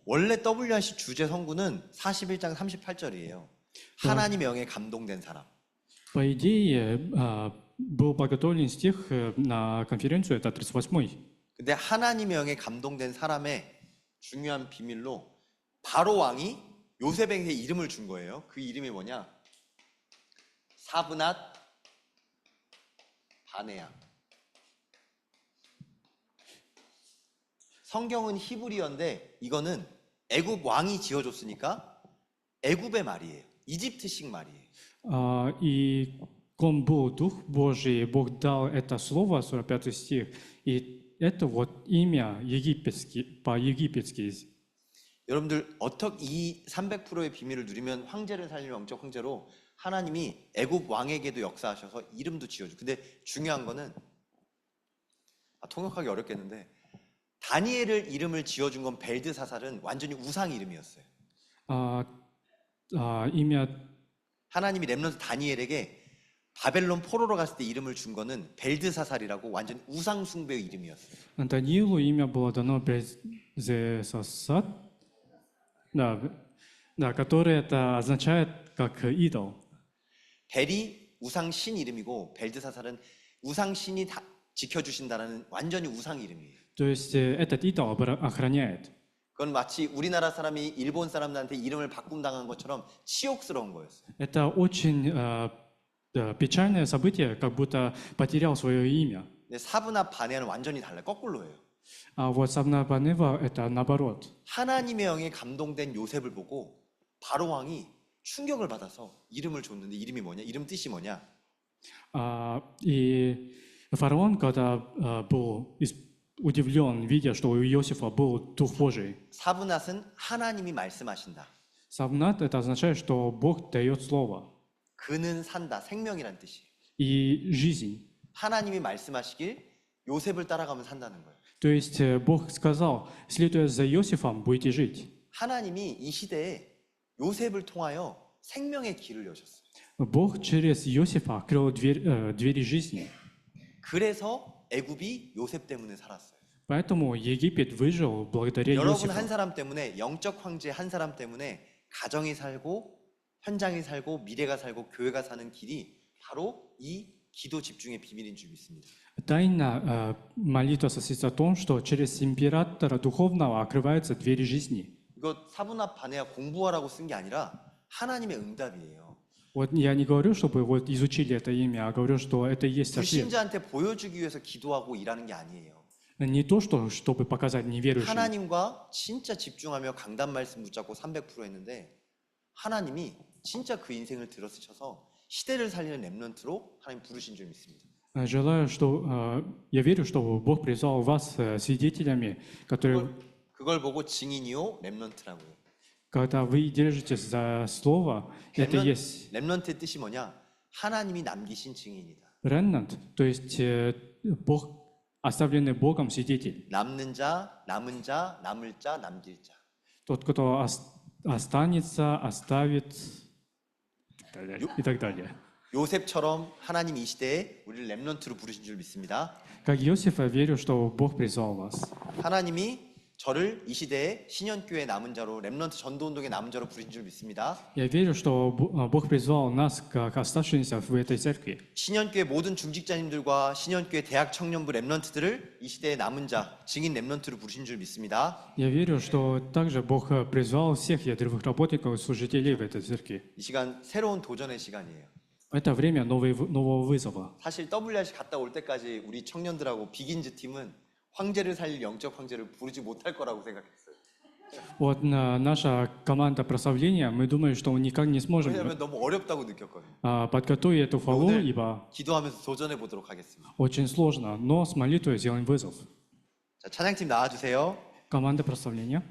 A: 원래 WRC 주제 성구는 41장 38절이에요. 하나님의 영에 감동된 사람.
C: По идее, был подготовлен стих на конференцию, это 38-й.
A: 근데 하나님의 영에 감동된 사람의 중요한 비밀로 바로 왕이 요셉에게 이름을 준 거예요. 그 이름이 뭐냐? 사브낫 바네아. 성경은 히브리어인데 이거는 애굽 왕이 지어줬으니까 애굽의 말이에요. 이집트식 말이에요.
C: И он был Дух Божий, Бог дал это слово, 45 стих, и это вот имя по-египетски.
A: 여러분들 어떻게 이 300%의 비밀을 누리면 황제를 살릴 영적 황제로 하나님이 애굽 왕에게도 역사하셔서 이름도 지어줘. 근데 중요한 거는 통역하기 어렵겠는데 다니엘을 이름을 지어준 건 벨드사살은 완전히 우상 이름이었어요.
C: Имя
A: 하나님이 렘넌트 다니엘에게 바벨론 포로로 갔을 때 이름을 준 거는 벨드사살이라고 완전 우상 숭배의 이름이었어요.
C: Даниилу имя было дано Белзесосат, да, которое это означает как идол.
A: 벨이 우상 신 이름이고 벨드사살은 우상 신이 다 지켜주신다라는 완전히 우상 이름이에요.
C: То есть этот идол охраняет.
A: 그건 마치 우리나라 사람이 일본 사람들한테 이름을 바꿈당한 것처럼 치욕스러운 거였어요.
C: Это очень печальное событие, как будто потерял свое имя.
A: 근데 사브나 바네아는 완전히 달라요. 거꾸로예요.
C: А вот Савнапанева это наоборот.
A: 하나님의 영에 감동된 요셉을 보고 바로 왕이 충격을 받아서 이름을 줬는데 이름이 뭐냐? 이름 뜻이 뭐냐?
C: И фараон, когда был удивлен, видя, что у Иосифа был Дух Божий,
A: 사브낫은 하나님이 말씀하신다.
C: Савнат это означает, что Бог дает слово
A: 그는 산다. 생명이란 뜻이에요.
C: и жизнь.
A: 하나님이 말씀하시길 요셉을 따라가면 산다는 거예요.
C: То есть Бог сказал, следуя за Иосифом, будете жить.
A: 하나님이 이 시대에 요셉을 통하여 생명의 길을 여셨어요.
C: Бог через Иосифа открыл двери жизни.
A: 그래서 애굽이 요셉 때문에 살았어요.
C: Поэтому Египет выжил благодаря
A: 여러분 한
C: Иосифу.
A: 사람 때문에 영적 황제 한 사람 때문에 가정이 살고 현장이 살고 미래가 살고 교회가 사는 길이 바로 이 기도 집중의 비밀인 줄 믿습니다.
C: Тайна молитва состоит в том, что через императора духовного открываются двери жизни.
A: 이거 사분합 반해야 공부하라고 쓴 게 아니라 하나님의 응답이에요.
C: Вот я не говорю, чтобы вот изучили это имя, а говорю, что это есть ответ.
A: 불신자한테 보여주기 위해서 기도하고 일하는 게 아니에요.
C: Не то, что чтобы показать неверующим.
A: 하나님과 진짜 집중하며 강단 말씀 붙잡고 300% 했는데 하나님이 진짜 그 인생을 들어쓰셔서 시대를 살리는 렘넌트로 하나님 부르신 줄 믿습니다.
C: Желаю, что я верю, что Бог призвал вас свидетелями, которые,
A: 그걸 보고 증인이요 렘넌트라고요.
C: когда вы держитесь за слово, это есть
A: 렘넌트의 뜻이 뭐냐? 하나님이 남기신 증인이다.
C: remnant, то есть Бог, оставленный Богом свидетель.
A: 남는 자, 남은 자, 남을 자, 남길 자.
C: Тот, кто останется, оставит и так далее.
A: 요셉처럼 하나님 이 시대에 우리를 렘넌트로 부르신 줄 믿습니다.
C: Как Иосиф, я верю, что Бог призвал вас.
A: 하나님이 저를 이 시대에 신현교회 남은 자로 렘넌트 전도운동의 남은 자로 부르신 줄 믿습니다.
C: Я верю, что Бог призвал нас, как оставшиеся в этой церкви.
A: 신현교회 모든 중직자님들과 신현교회 대학 청년부 렘넌트들을 이 시대의 남은 자, 증인 렘넌트로 부르신 줄 믿습니다.
C: Я верю, что также Бог призвал всех ядровых работников и служителей в этой церкви.
A: 이 시간 새로운 도전의 시간이에요.
C: Это время нового вызова.
A: 사실 WRC 갔다 올 때까지 우리 청년들하고 비긴즈 팀은 황제를 살릴 영적 황제를 부르지 못할 거라고 생각했어요.
C: Вот наша команда прославления, мы думаем, что никак не сможем
A: 왜냐하면 너무 어렵다고 느꼈거든요.
C: подготовить эту хвалу,
A: 오늘
C: ибо
A: 기도하면서 도전해 보도록 하겠습니다.
C: очень сложно, но с молитвой сделаем вызов.
A: 자, 찬양팀 나와주세요.
C: Команда прославления.